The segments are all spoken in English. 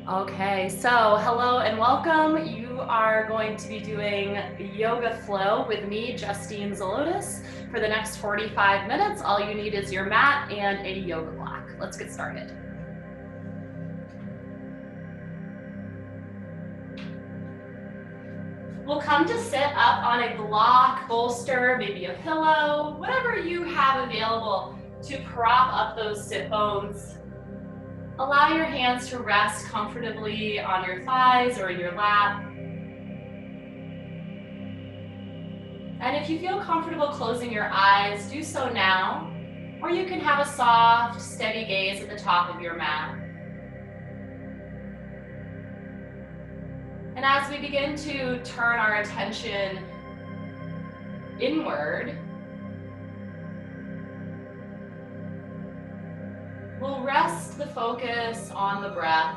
Okay, so hello and welcome. You are going to be doing Yoga Flow with me, Justine for the next 45 minutes. All you need is your mat and a yoga block. Let's get started. We'll come to sit up on a block, bolster, maybe a pillow, whatever you have available to prop up those sit bones. Allow your hands to rest comfortably on your thighs or in your lap. And if you feel comfortable closing your eyes, do so now, or you can have a soft, steady gaze at the top of your mat. And as we begin to turn our attention inward, we'll rest the focus on the breath.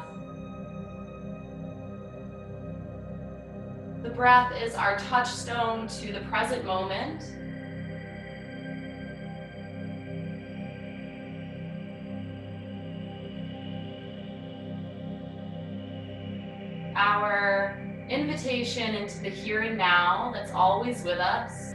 The breath is our touchstone to the present moment. Our invitation into the here and now that's always with us.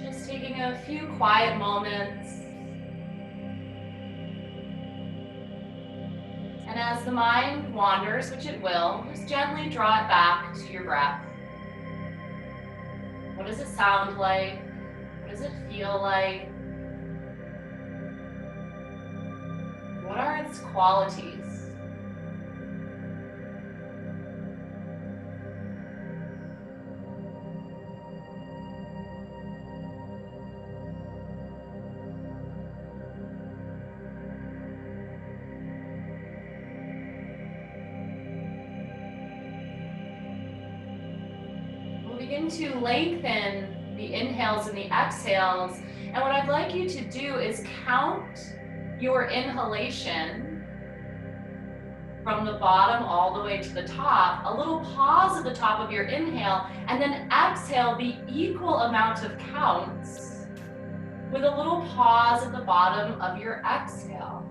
Just taking a few quiet moments. And as the mind wanders, which it will, just gently draw it back to your breath. What does it sound like? What does it feel like? What are its qualities? Begin to lengthen the inhales and the exhales. And what I'd like you to do is count your inhalation from the bottom all the way to the top, a little pause at the top of your inhale, and then exhale the equal amount of counts with a little pause at the bottom of your exhale.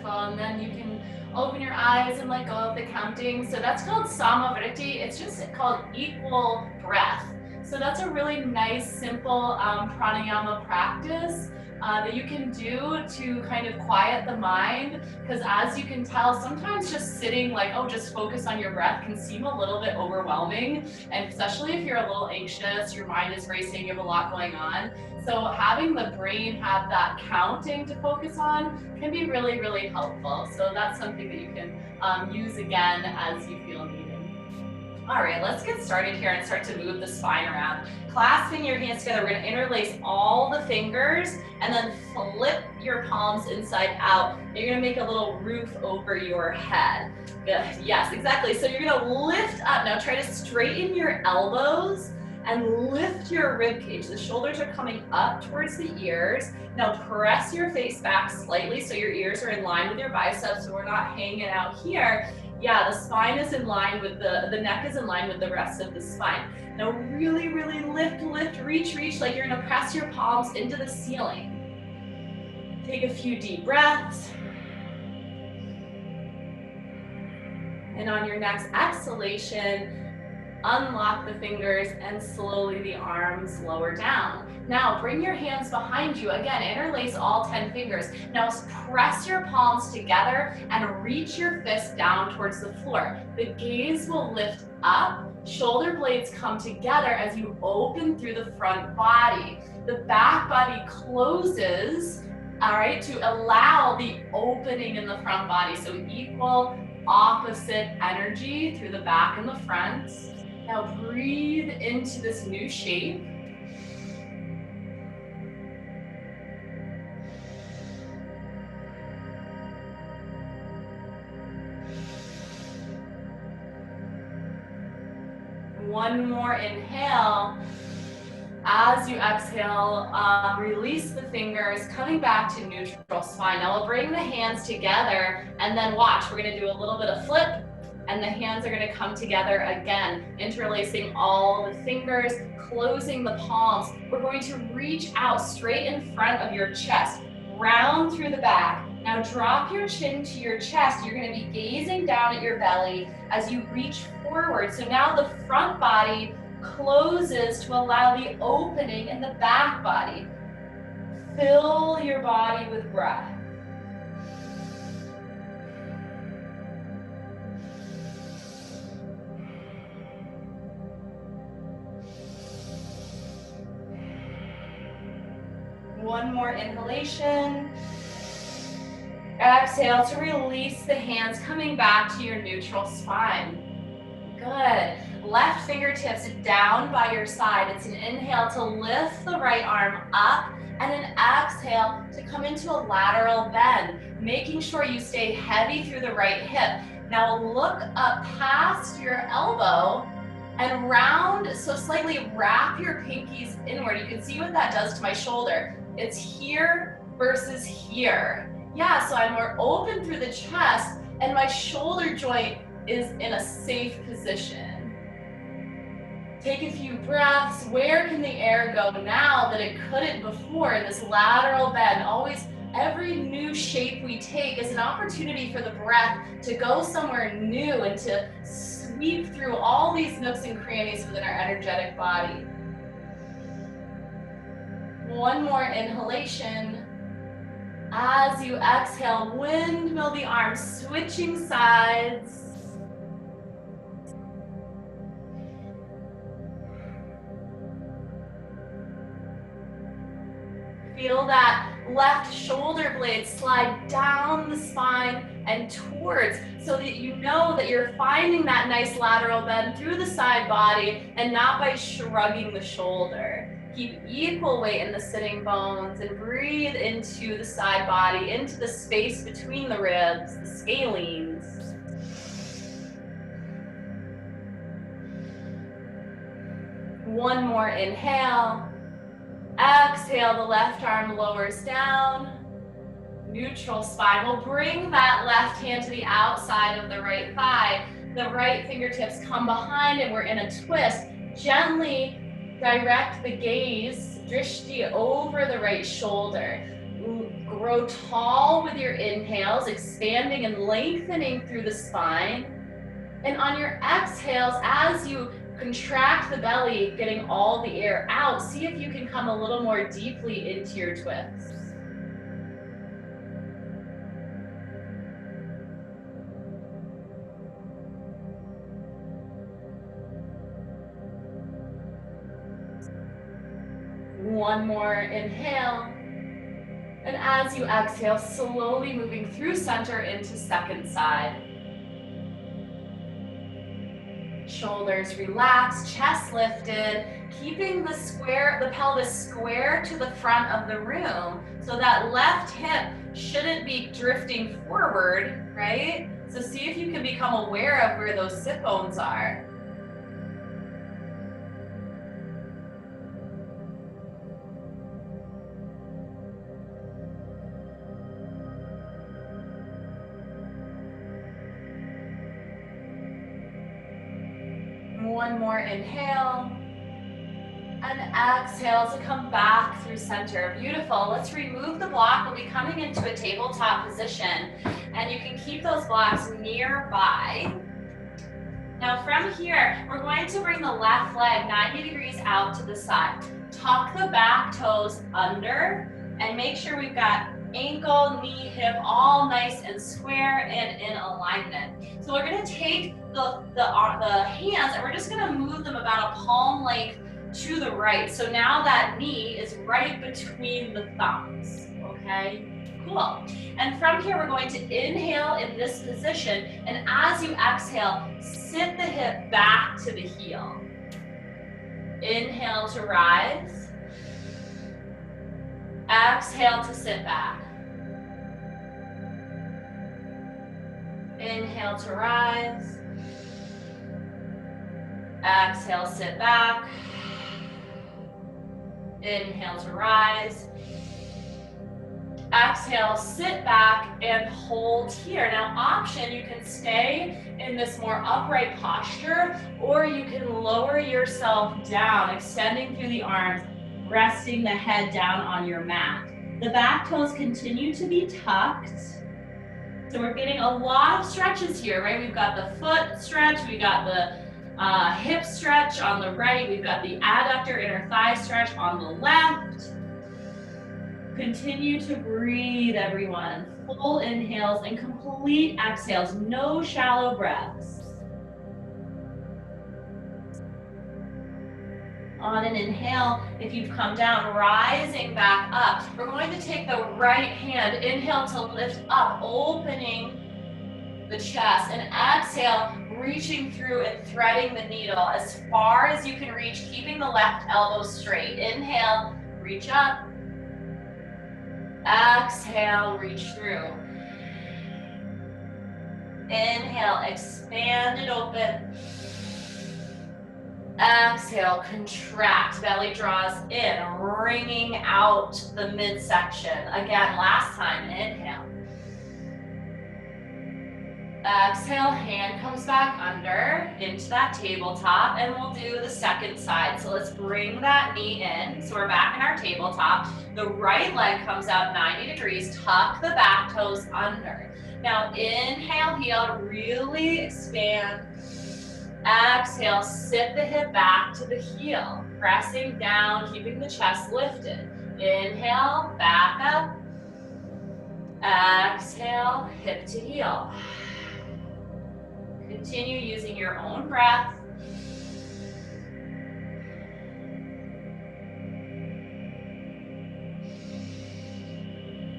And then you can open your eyes and let go of the counting. So that's called samavriti. It's just called equal breath. So that's a really nice, simple pranayama practice that you can do to kind of quiet the mind. Because as you can tell, sometimes just sitting like, oh, just focus on your breath can seem a little bit overwhelming. And especially if you're a little anxious, your mind is racing, you have a lot going on. So having the brain have that counting to focus on can be really, really helpful. So that's something that you can use again as you feel needed. All right, let's get started here and start to move the spine around. Clasping your hands together, we're gonna interlace all the fingers and then flip your palms inside out. You're gonna make a little roof over your head. Good, yes, exactly. So you're gonna lift up. Now try to straighten your elbows and lift your rib cage. The shoulders are coming up towards the ears. Now press your face back slightly so your ears are in line with your biceps so we're not hanging out here. Yeah, the spine is in line with the neck is in line with the rest of the spine. Now really, really lift, reach, like you're gonna press your palms into the ceiling. Take a few deep breaths. And on your next exhalation, unlock the fingers and slowly the arms lower down. Now bring your hands behind you. Again, interlace all 10 fingers. Now press your palms together and reach your fist down towards the floor. The gaze will lift up. Shoulder blades come together as you open through the front body. The back body closes, all right, to allow the opening in the front body. So equal, opposite energy through the back and the front. Now breathe into this new shape. One more inhale. As you exhale, release the fingers, coming back to neutral spine. Now we'll bring the hands together and then watch. We're gonna do a little bit of flip and the hands are gonna come together again, interlacing all the fingers, closing the palms. We're going to reach out straight in front of your chest, round through the back. Now drop your chin to your chest. You're gonna be gazing down at your belly as you reach forward. So now the front body closes to allow the opening in the back body. Fill your body with breath. One more inhalation. Exhale to release the hands, coming back to your neutral spine. Good. Left fingertips down by your side. It's an inhale to lift the right arm up and an exhale to come into a lateral bend, making sure you stay heavy through the right hip. Now look up past your elbow and round, so slightly wrap your pinkies inward. You can see what that does to my shoulder. It's here versus here. Yeah, so I'm more open through the chest and my shoulder joint is in a safe position. Take a few breaths. Where can the air go now that it couldn't before in this lateral bend? Always, every new shape we take is an opportunity for the breath to go somewhere new and to sweep through all these nooks and crannies within our energetic body. One more inhalation. As you exhale, windmill the arms, switching sides. Feel that left shoulder blade slide down the spine and towards, so that you know that you're finding that nice lateral bend through the side body and not by shrugging the shoulder. Keep equal weight in the sitting bones and breathe into the side body, into the space between the ribs, the scalenes. One more inhale. Exhale, the left arm lowers down. Neutral spine. We'll bring that left hand to the outside of the right thigh. The right fingertips come behind and we're in a twist. Gently direct the gaze, drishti, over the right shoulder. Grow tall with your inhales, expanding and lengthening through the spine. And on your exhales, as you contract the belly, getting all the air out, see if you can come a little more deeply into your twist. One more inhale. And as you exhale, slowly moving through center into second side. Shoulders relaxed, chest lifted, keeping the pelvis square to the front of the room. So that left hip shouldn't be drifting forward, right? So see if you can become aware of where those sit bones are. One more inhale, and exhale to come back through center. Beautiful. Let's remove the block. We'll be coming into a tabletop position, and you can keep those blocks nearby. Now from here, we're going to bring the left leg 90 degrees out to the side. Tuck the back toes under and make sure we've got ankle, knee, hip, all nice and square and in alignment. So we're gonna take the hands and we're just gonna move them about a palm length to the right. So now that knee is right between the thumbs, okay? Cool. And from here, we're going to inhale in this position. And as you exhale, sit the hip back to the heel. Inhale to rise. Exhale to sit back. Inhale to rise. Exhale, sit back. Inhale to rise. Exhale, sit back and hold here. Now option, you can stay in this more upright posture, or you can lower yourself down, extending through the arms, resting the head down on your mat. The back toes continue to be tucked. So we're getting a lot of stretches here, right? We've got the foot stretch, we got the hip stretch on the right, we've got the adductor inner thigh stretch on the left. Continue to breathe, everyone. Full inhales and complete exhales, no shallow breaths. On an inhale, if you've come down, rising back up, we're going to take the right hand, inhale to lift up, opening the chest, and exhale, reaching through and threading the needle as far as you can reach, keeping the left elbow straight. Inhale, reach up. Exhale, reach through. Inhale, expand it open. Exhale, contract, belly draws in, wringing out the midsection. Again, last time, inhale. Exhale, hand comes back under into that tabletop, and we'll do the second side. So let's bring that knee in. So we're back in our tabletop. The right leg comes out 90 degrees, tuck the back toes under. Now inhale, heel, really expand. Exhale, sit the hip back to the heel, pressing down, keeping the chest lifted. Inhale, back up. Exhale, hip to heel. Continue using your own breath.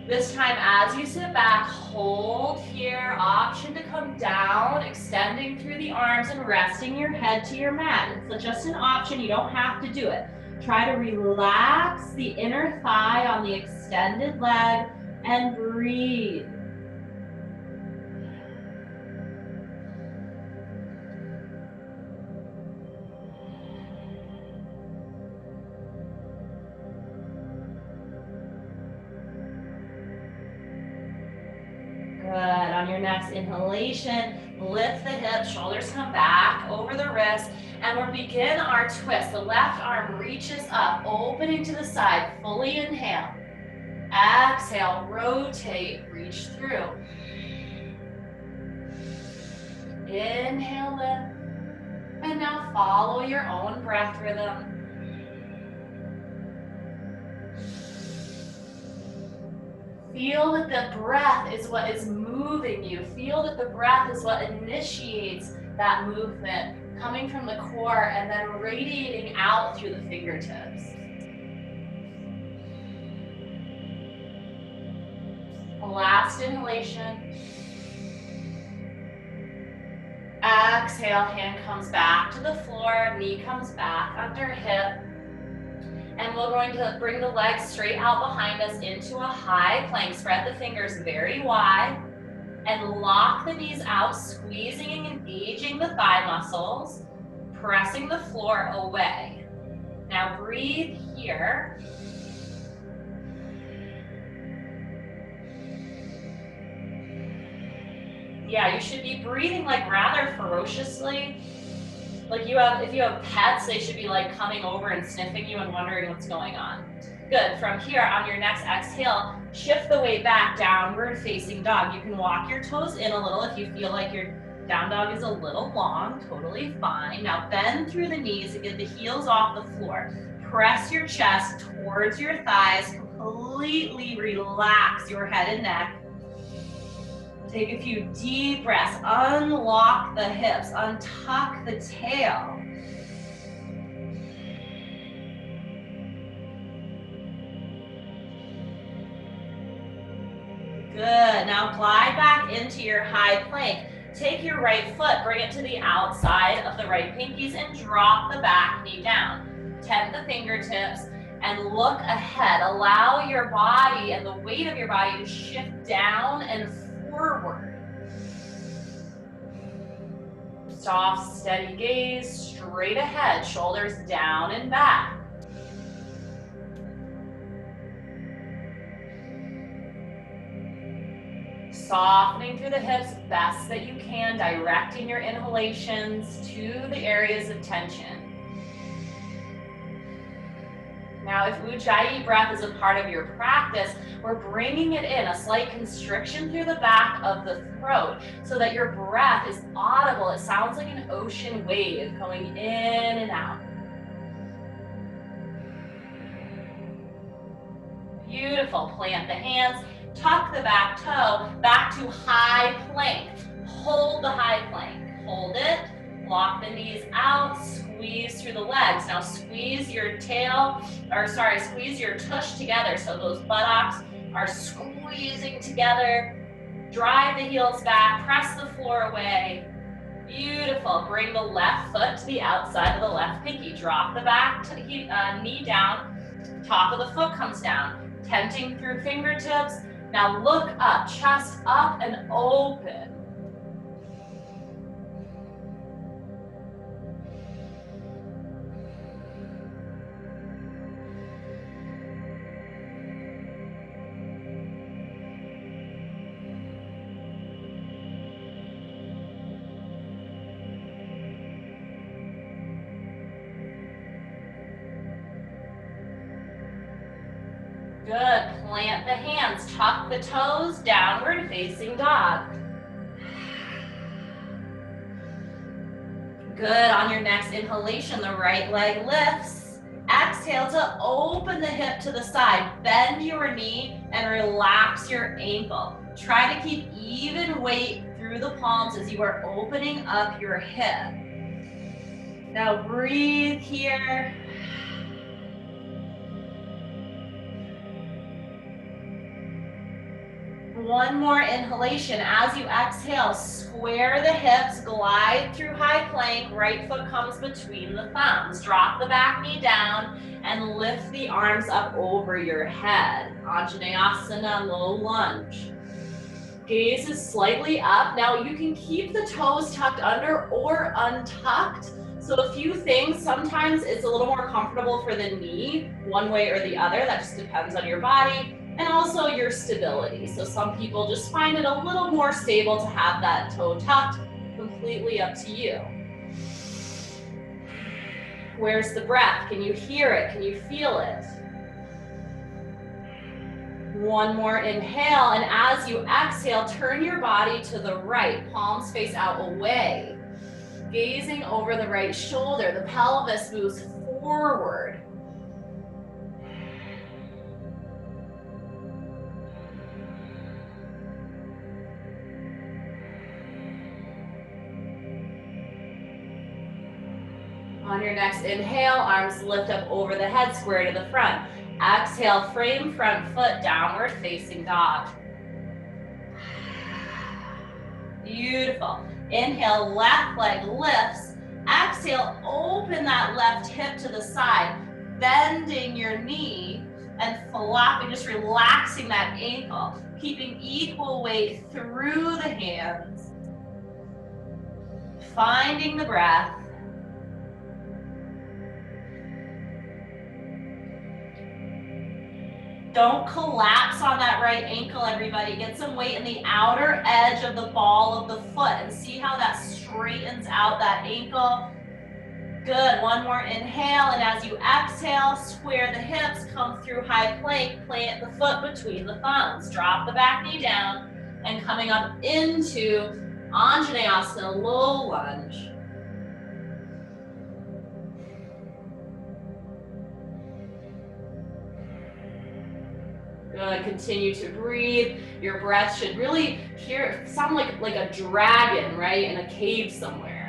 This time, as you sit back, hold here, option to come down, extending through the arms and resting your head to your mat. It's just an option, you don't have to do it. Try to relax the inner thigh on the extended leg and breathe. Good. On your next inhalation, lift the hips, shoulders come back over the wrist, and we'll begin our twist. The left arm reaches up, opening to the side. Fully inhale. Exhale, rotate, reach through. Inhale, lift. And now follow your own breath rhythm. Feel that the breath is what is moving you. Feel that the breath is what initiates that movement, coming from the core and then radiating out through the fingertips. Last inhalation. Exhale, hand comes back to the floor, knee comes back under hip. And we're going to bring the legs straight out behind us into a high plank. Spread the fingers very wide and lock the knees out, squeezing and engaging the thigh muscles, pressing the floor away. Now breathe here. Yeah, you should be breathing like rather ferociously. Like if you have pets, they should be like coming over and sniffing you and wondering what's going on. Good. From here, on your next exhale, shift the weight back, downward facing dog. You can walk your toes in a little if you feel like you're Down dog is a little long, totally fine. Now bend through the knees and get the heels off the floor. Press your chest towards your thighs. Completely relax your head and neck. Take a few deep breaths. Unlock the hips. Untuck the tail. Good. Now glide back into your high plank. Take your right foot, bring it to the outside of the right pinkies and drop the back knee down. Tent the fingertips and look ahead. Allow your body and the weight of your body to shift down and forward. Soft, steady gaze, straight ahead, shoulders down and back. Softening through the hips best that you can, directing your inhalations to the areas of tension. Now, if Ujjayi breath is a part of your practice, we're bringing it in, a slight constriction through the back of the throat so that your breath is audible. It sounds like an ocean wave going in and out. Beautiful. Plant the hands. Tuck the back toe back to high plank. Hold the high plank. Hold it. Lock the knees out. Squeeze through the legs. Now squeeze your squeeze your tush together so those buttocks are squeezing together. Drive the heels back. Press the floor away. Beautiful. Bring the left foot to the outside of the left pinky. Drop the back knee down. Top of the foot comes down. Tenting through fingertips. Now look up, chest up and open. Good. Plant the hands, tuck the toes, downward facing dog. Good. On your next inhalation, the right leg lifts. Exhale to open the hip to the side. Bend your knee and relax your ankle. Try to keep even weight through the palms as you are opening up your hip. Now breathe here. One more inhalation. As you exhale, square the hips, glide through high plank. Right foot comes between the thumbs. Drop the back knee down and lift the arms up over your head. Anjaneyasana, low lunge. Gaze is slightly up. Now you can keep the toes tucked under or untucked. So a few things, sometimes it's a little more comfortable for the knee, one way or the other. That just depends on your body. And also your stability. So some people just find it a little more stable to have that toe tucked. Completely up to you. Where's the breath? Can you hear it? Can you feel it? One more inhale, and as you exhale, turn your body to the right. Palms face out away. Gazing over the right shoulder. The pelvis moves forward. On your next inhale, arms lift up over the head, square to the front. Exhale, frame front foot, downward facing dog. Beautiful. Inhale, left leg lifts. Exhale, open that left hip to the side, bending your knee and flopping, just relaxing that ankle, keeping equal weight through the hands. Finding the breath. Don't collapse on that right ankle, everybody. Get some weight in the outer edge of the ball of the foot and see how that straightens out that ankle. Good, one more inhale, and as you exhale, square the hips, come through high plank, plant the foot between the thumbs. Drop the back knee down, and coming up into Anjaneyasana, low lunge. Good, continue to breathe. Your breath should really sound like a dragon, right? In a cave somewhere.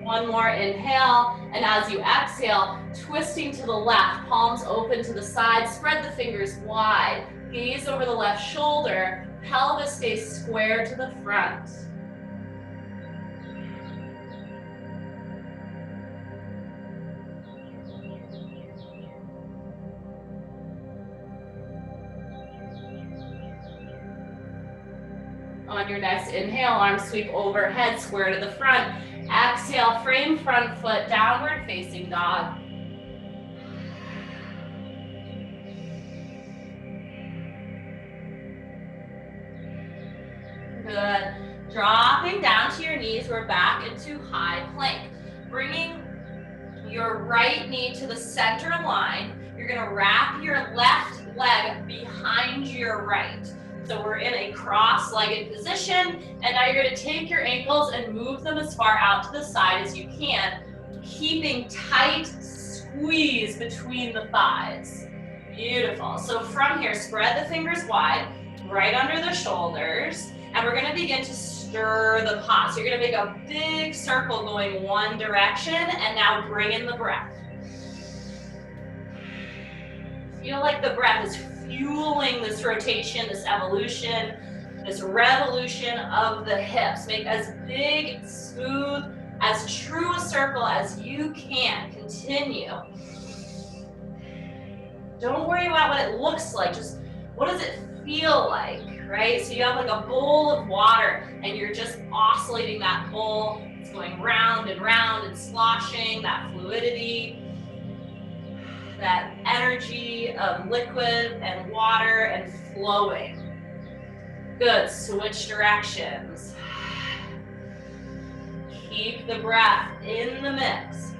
One more inhale, and as you exhale, twisting to the left, palms open to the side, spread the fingers wide, gaze over the left shoulder, pelvis stays square to the front. On your next inhale, arms sweep overhead, square to the front. Exhale, frame front foot, downward facing dog. Good. Dropping down to your knees, we're back into high plank. Bringing your right knee to the center line. You're gonna wrap your left leg behind your right. So we're in a cross-legged position, and now you're gonna take your ankles and move them as far out to the side as you can, keeping tight squeeze between the thighs. Beautiful. So from here, spread the fingers wide, right under the shoulders, and we're gonna begin to stir the pot. So you're gonna make a big circle going one direction, and now bring in the breath. Feel like the breath is fueling this rotation, this evolution, this revolution of the hips. Make as big, smooth, as true a circle as you can. Continue. Don't worry about what it looks like, just what does it feel like, right? So you have like a bowl of water and you're just oscillating that bowl. It's going round and sloshing, that fluidity, that energy of liquid and water and flowing. Good, switch directions. Keep the breath in the mix.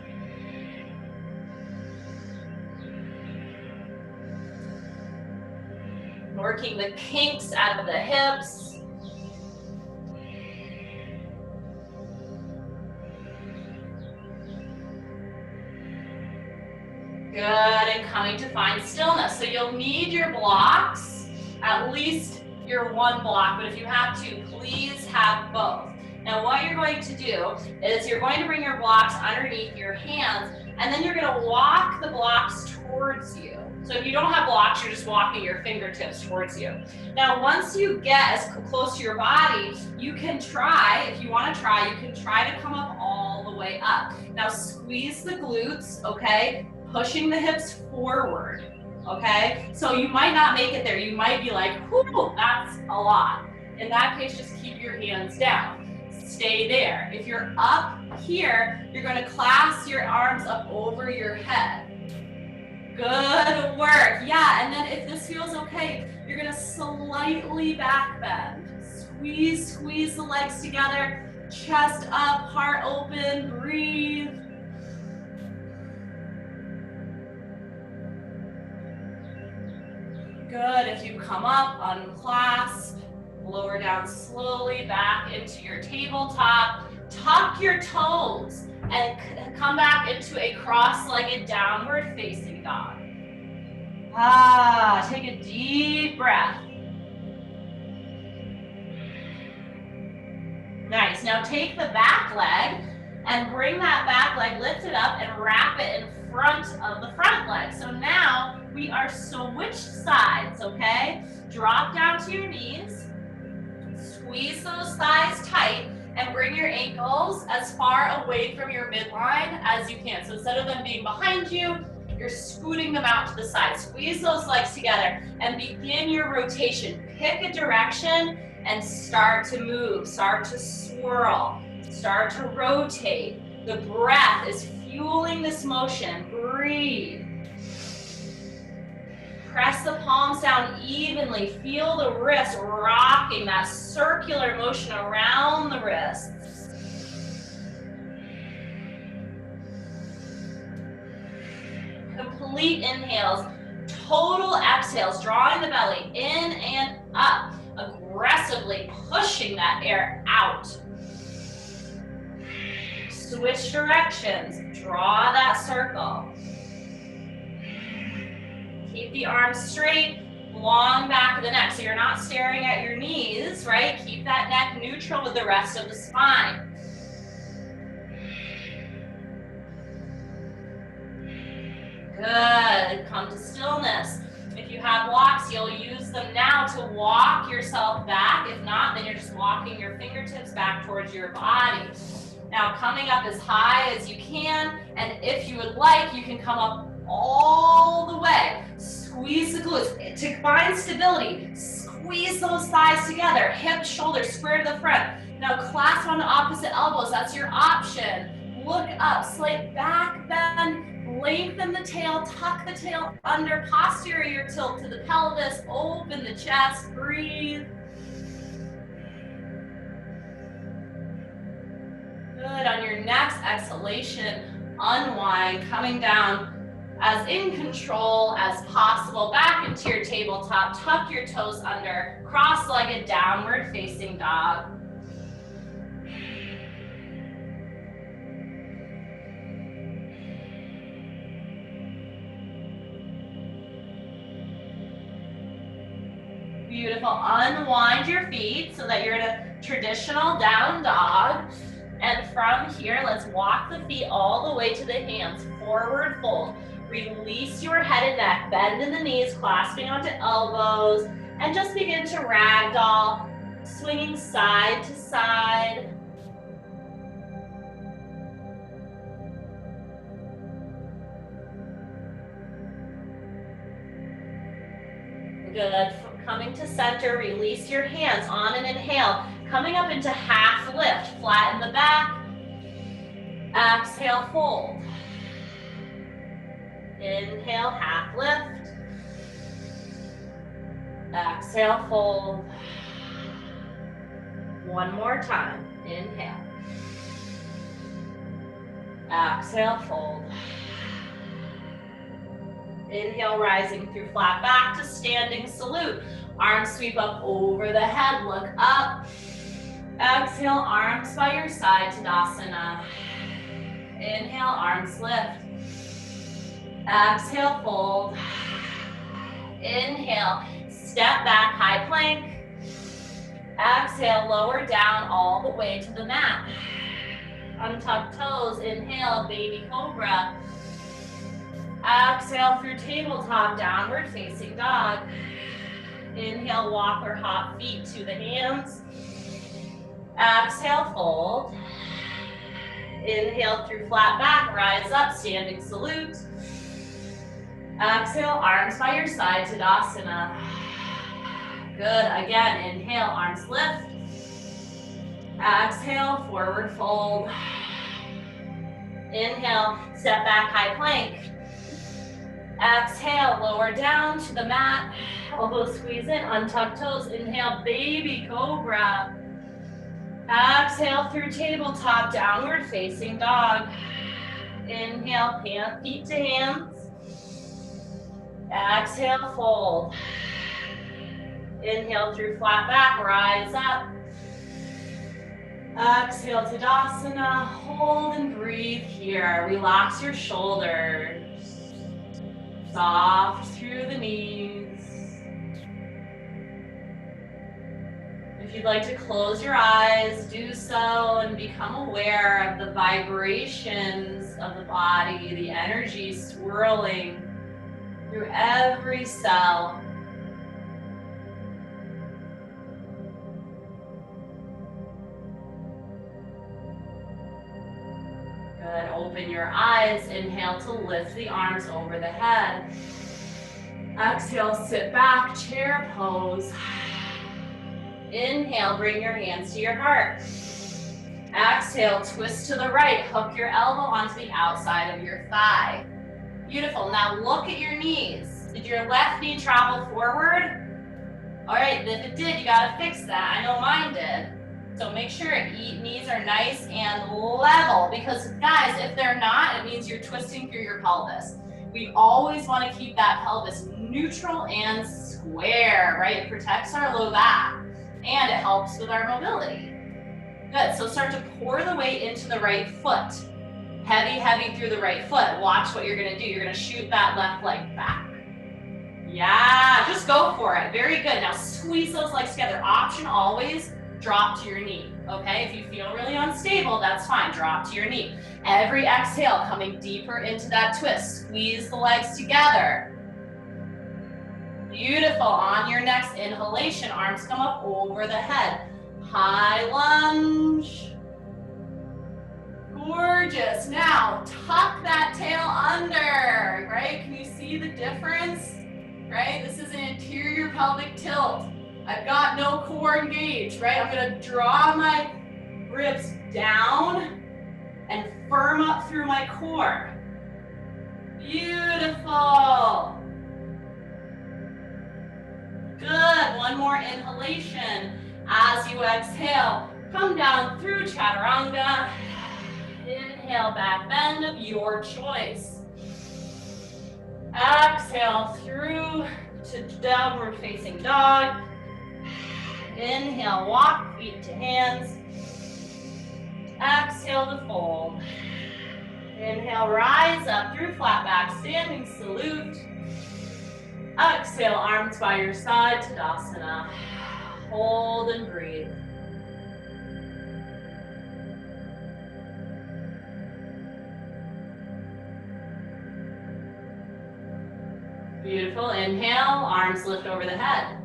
Working the kinks out of the hips. Good, and coming to find stillness. So you'll need your blocks, at least your one block, but if you have to, please have both. Now what you're going to do is you're going to bring your blocks underneath your hands, and then you're gonna walk the blocks towards you. So if you don't have blocks, you're just walking your fingertips towards you. Now once you get as close to your body, you can try, if you wanna try, you can try to come up all the way up. Now squeeze the glutes, okay? Pushing the hips forward, okay? So you might not make it there. You might be like, whoo, that's a lot. In that case, just keep your hands down. Stay there. If you're up here, you're gonna clasp your arms up over your head. Good work. Yeah, and then if this feels okay, you're gonna slightly back bend. Squeeze the legs together, chest up, heart open, breathe. Good, if you come up, unclasp, lower down slowly back into your tabletop, tuck your toes, and come back into a cross-legged downward facing dog. Take a deep breath. Nice, now take the back leg and bring that back leg, lift it up and wrap it in front of the front leg. So now we are switched sides, okay? Drop down to your knees, squeeze those thighs tight, and bring your ankles as far away from your midline as you can. So instead of them being behind you, you're scooting them out to the side. Squeeze those legs together and begin your rotation. Pick a direction and start to move, start to swirl, start to rotate. The breath is fueling this motion. Breathe. Press the palms down evenly. Feel the wrists rocking, that circular motion around the wrists. Complete inhales. total exhales, drawing the belly in and up, aggressively pushing that air out. Switch directions, draw that circle. Keep the arms straight, long back of the neck, so you're not staring at your knees, right? Keep that neck neutral with the rest of the spine. Good, come to stillness. If you have blocks, you'll use them now to walk yourself back. If not, then you're just walking your fingertips back towards your body. Now coming up as high as you can, and if you would like, you can come up all the way. Squeeze the glutes. To find stability, squeeze those thighs together, hips, shoulders, square to the front. Now clasp on the opposite elbows, that's your option. Look up, slight back bend, lengthen the tail, tuck the tail under, posterior tilt to the pelvis, open the chest, breathe. Good, on your next exhalation, unwind, coming down as in control as possible, back into your tabletop, tuck your toes under, cross-legged downward facing dog. Beautiful, unwind your feet so that you're in a traditional down dog. And from here, let's walk the feet all the way to the hands, forward fold. Release your head and neck, bend in the knees, clasping onto elbows, and just begin to ragdoll, swinging side to side. Good, coming to center, release your hands on an inhale, coming up into half lift, flatten the back, exhale, fold. Inhale, half lift. Exhale, fold. One more time. Inhale. Exhale, fold. Inhale, rising through flat back to standing salute. Arms sweep up over the head, look up. Exhale, arms by your side, Tadasana. Inhale, arms lift. Exhale, fold. Inhale, step back, high plank. Exhale, lower down all the way to the mat. Untuck toes, inhale, baby cobra. Exhale through tabletop, downward facing dog. Inhale, walk or hop feet to the hands. Exhale, fold. Inhale through flat back, rise up, standing salute. Exhale, arms by your side, Tadasana. Good, again, inhale, arms lift. Exhale, forward fold. Inhale, step back, high plank. Exhale, lower down to the mat. Elbows squeeze in, untuck toes. Inhale, baby cobra. Exhale through tabletop, downward facing dog. Inhale, feet to hands. Exhale, fold. Inhale through flat back, rise up. Exhale, Tadasana, hold and breathe here. Relax your shoulders. Soft through the knees. If you'd like to close your eyes, do so and become aware of the vibrations of the body, the energy swirling through every cell. Good, open your eyes, inhale to lift the arms over the head. Exhale, sit back, chair pose. Inhale, bring your hands to your heart. Exhale, twist to the right, hook your elbow onto the outside of your thigh. Beautiful, now look at your knees. Did your left knee travel forward? All right, if it did, you gotta fix that. I know mine did. So make sure knees are nice and level, because guys, if they're not, it means you're twisting through your pelvis. We always wanna keep that pelvis neutral and square, right? It protects our low back and it helps with our mobility. Good, so start to pour the weight into the right foot. Heavy, heavy through the right foot. Watch what you're gonna do. You're gonna shoot that left leg back. Yeah, just go for it. Very good. Now squeeze those legs together. Option always, drop to your knee, okay? If you feel really unstable, that's fine. Drop to your knee. Every exhale, coming deeper into that twist. Squeeze the legs together. Beautiful. On your next inhalation, arms come up over the head. High lunge. Gorgeous. Now, tuck that tail under, right? Can you see the difference? Right? This is an interior pelvic tilt. I've got no core engaged, right? I'm gonna draw my ribs down and firm up through my core. Beautiful. Good, one more inhalation. As you exhale, come down through chaturanga. Inhale, back bend of your choice. Exhale through to downward facing dog. Inhale, walk feet to hands. Exhale to fold. Inhale, rise up through flat back, standing salute. Exhale, arms by your side, Tadasana. Hold and breathe. Beautiful. Inhale, arms lift over the head.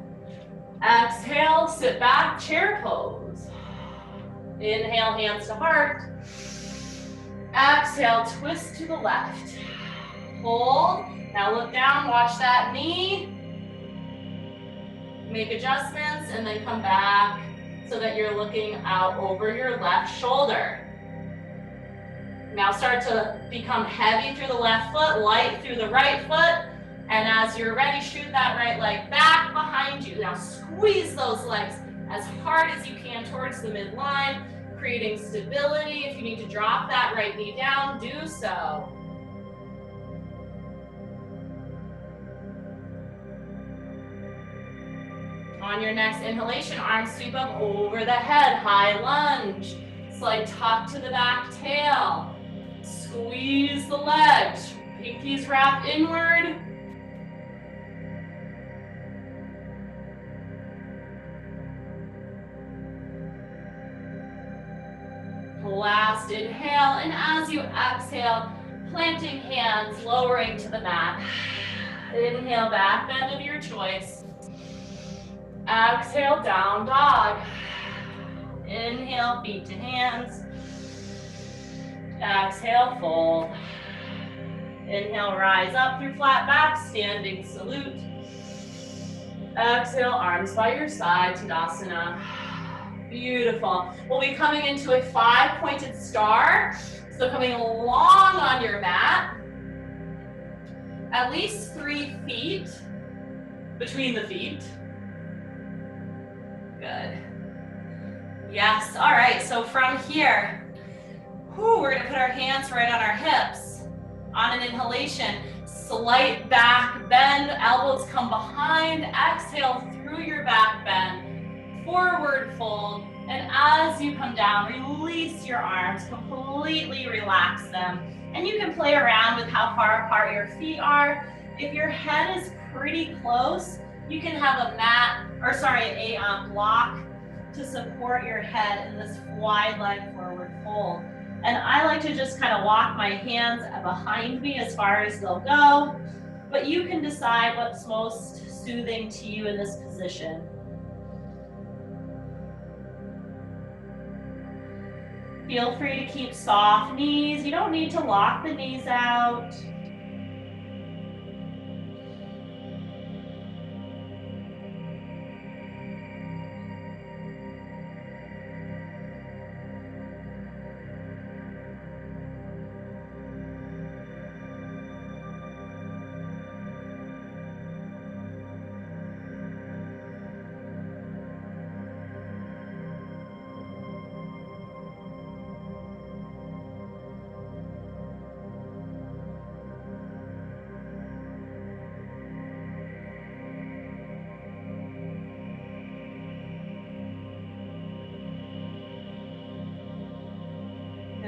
Exhale, sit back, chair pose. Inhale, hands to heart. Exhale, twist to the left. Hold. Now look down, watch that knee. Make adjustments and then come back so that you're looking out over your left shoulder. Now start to become heavy through the left foot, light through the right foot. And as you're ready, shoot that right leg back behind you. Now squeeze those legs as hard as you can towards the midline, creating stability. If you need to drop that right knee down, do so. On your next inhalation, arms sweep up over the head, high lunge. Slight tuck to the back tail. Squeeze the legs, pinkies wrap inward. Last inhale, and as you exhale, planting hands, lowering to the mat. Inhale, back bend of your choice. Exhale, down dog. Inhale, feet to hands. Exhale, fold. Inhale, rise up through flat back, standing salute. Exhale, arms by your side, Tadasana. Beautiful. We'll be coming into a 5-pointed star. So coming long on your mat. At least 3 feet between the feet. Good. Yes, all right, so from here, we're gonna put our hands right on our hips. On an inhalation, slight back bend, elbows come behind, exhale through your back bend. Forward fold, and as you come down, release your arms, completely relax them. And you can play around with how far apart your feet are. If your head is pretty close, you can have a block to support your head in this wide leg forward fold. And I like to just kind of walk my hands behind me as far as they'll go, but you can decide what's most soothing to you in this position. Feel free to keep soft knees. You don't need to lock the knees out.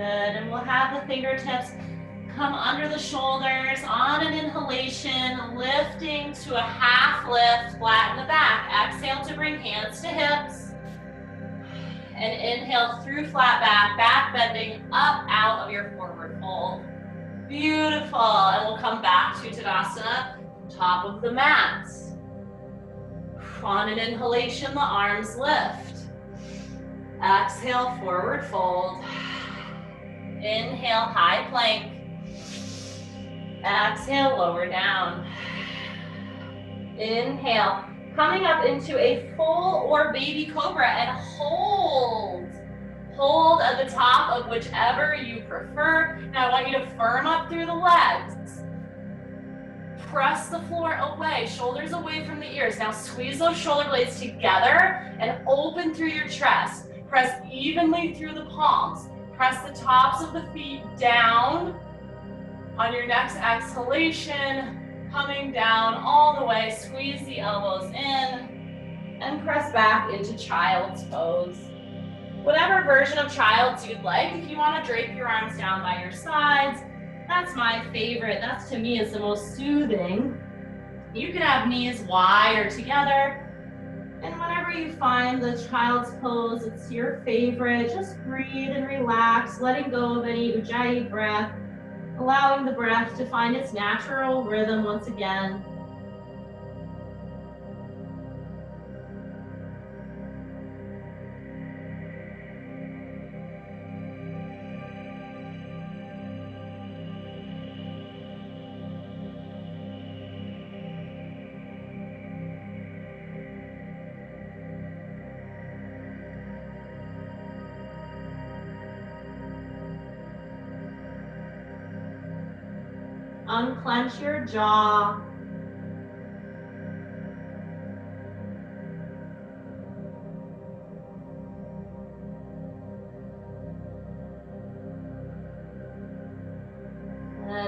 and we'll have the fingertips come under the shoulders on an inhalation, lifting to a half lift, flatten the back. Exhale to bring hands to hips. And inhale through flat back, back bending up out of your forward fold. Beautiful. And we'll come back to Tadasana, top of the mat. On an inhalation, the arms lift. Exhale, forward fold. Inhale, high plank. Exhale, lower down. Inhale, coming up into a full or baby cobra and hold. Hold at the top of whichever you prefer. Now I want you to firm up through the legs. Press the floor away, shoulders away from the ears. Now squeeze those shoulder blades together and open through your chest. Press evenly through the palms. Press the tops of the feet down. On your next exhalation, coming down all the way, squeeze the elbows in and press back into child's pose. Whatever version of child's you'd like. If you want to drape your arms down by your sides, that's my favorite. That's, to me, is the most soothing. You can have knees wide or together. And whenever you find the child's pose, it's your favorite, just breathe and relax, letting go of any ujjayi breath, allowing the breath to find its natural rhythm once again. Unclench your jaw.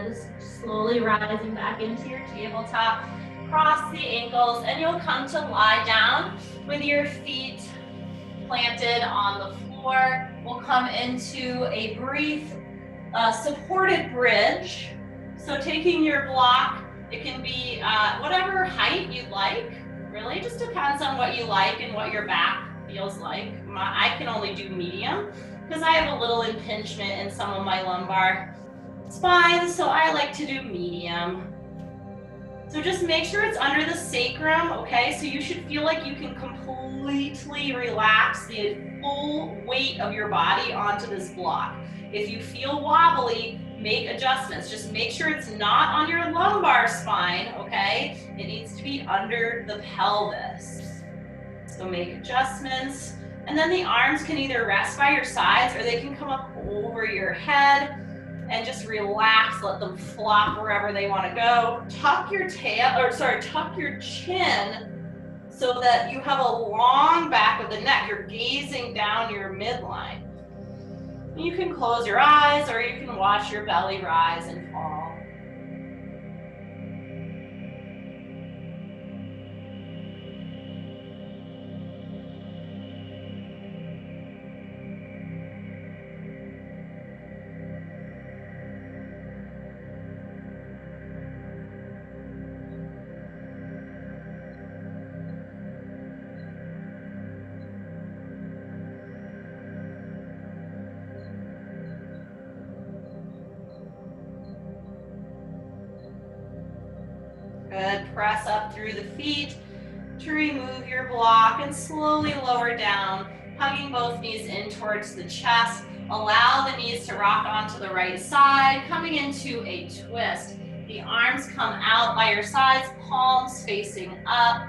Just slowly rising back into your tabletop. Cross the ankles and you'll come to lie down with your feet planted on the floor. We'll come into a brief supported bridge. So taking your block, it can be whatever height you'd like, really, just depends on what you like and what your back feels like. I can only do medium because I have a little impingement in some of my lumbar spines, so I like to do medium. So just make sure it's under the sacrum, okay? So you should feel like you can completely relax the full weight of your body onto this block. If you feel wobbly, make adjustments. Just make sure it's not on your lumbar spine, okay? It needs to be under the pelvis. So make adjustments. And then the arms can either rest by your sides or they can come up over your head and just relax, let them flop wherever they want to go. Tuck your tuck your chin so that you have a long back of the neck. You're gazing down your midline. You can close your eyes or you can watch your belly rise and fall. Good, press up through the feet to remove your block and slowly lower down, hugging both knees in towards the chest. Allow the knees to rock onto the right side, coming into a twist. The arms come out by your sides, palms facing up.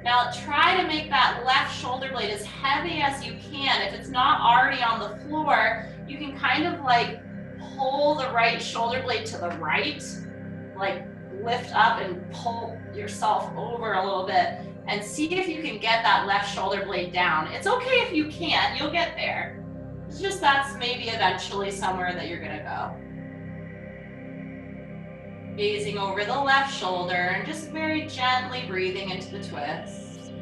Now try to make that left shoulder blade as heavy as you can. If it's not already on the floor, you can kind of like pull the right shoulder blade to the right, like lift up and pull yourself over a little bit and see if you can get that left shoulder blade down. It's okay if you can't, you'll get there. It's just that's maybe eventually somewhere that you're gonna go. Gazing over the left shoulder and just very gently breathing into the twist.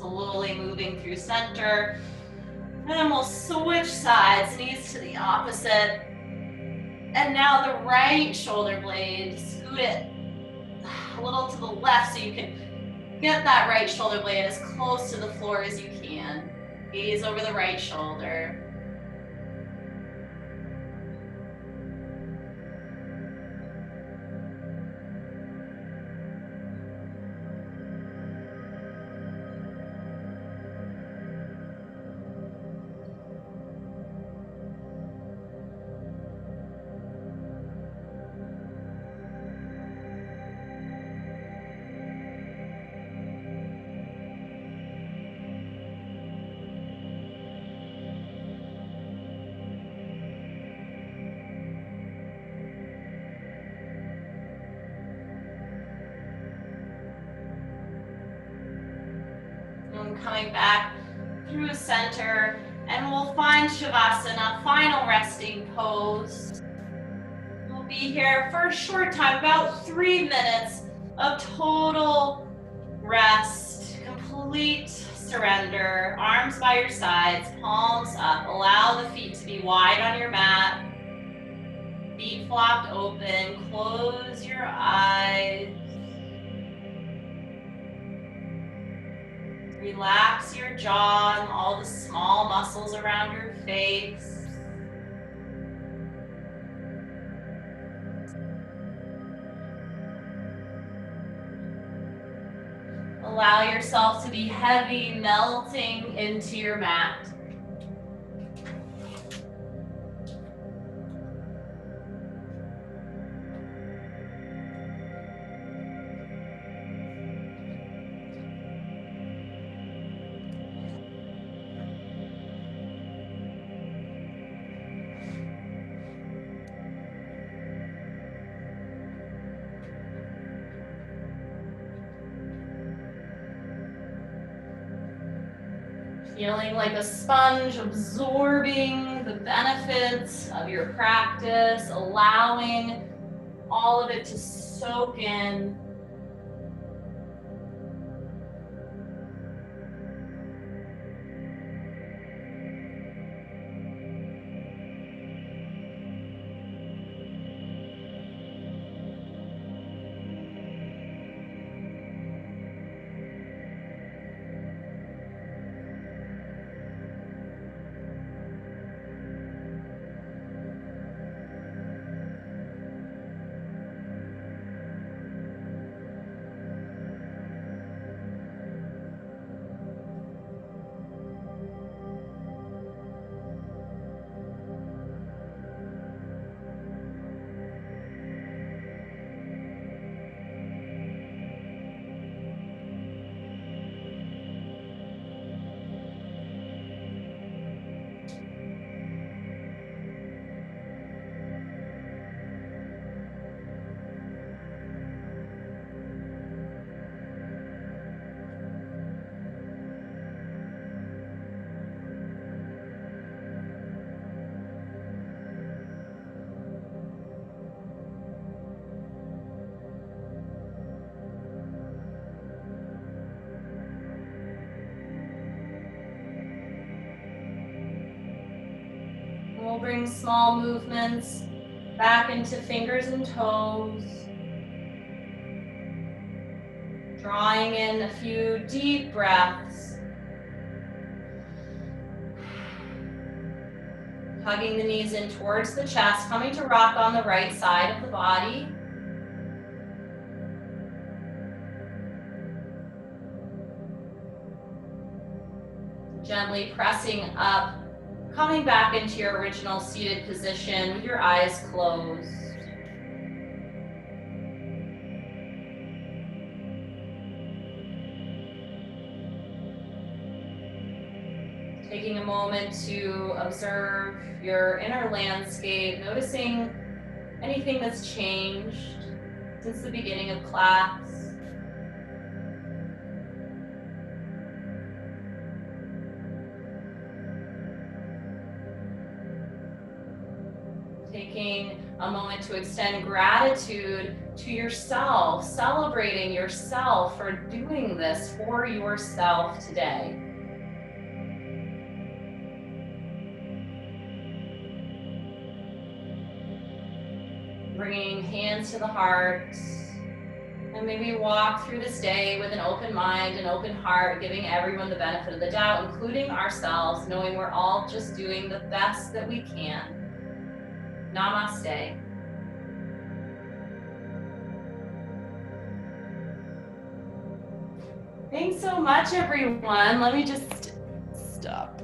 slowly moving through center. And then we'll switch sides, knees to the opposite. And now the right shoulder blade, scoot it a little to the left so you can get that right shoulder blade as close to the floor as you can. Gaze over the right shoulder. And coming back through center, and we'll find Shavasana, final resting pose. We'll be here for a short time, about 3 minutes of total rest, complete surrender. Arms by your sides, palms up. Allow the feet to be wide on your mat. Feet flopped open. Close your eyes. Relax your jaw and all the small muscles around your face. Allow yourself to be heavy, melting into your mat. Feeling like a sponge, absorbing the benefits of your practice, allowing all of it to soak in. We'll bring small movements back into fingers and toes. Drawing in a few deep breaths. Hugging the knees in towards the chest, coming to rock on the right side of the body. Gently pressing up, coming back into your original seated position with your eyes closed. Taking a moment to observe your inner landscape, noticing anything that's changed since the beginning of class. taking a moment to extend gratitude to yourself, celebrating yourself for doing this for yourself today. Bringing hands to the heart, and maybe walk through this day with an open mind, an open heart, giving everyone the benefit of the doubt, including ourselves, knowing we're all just doing the best that we can. Namaste. Thanks so much, everyone. Let me just stop.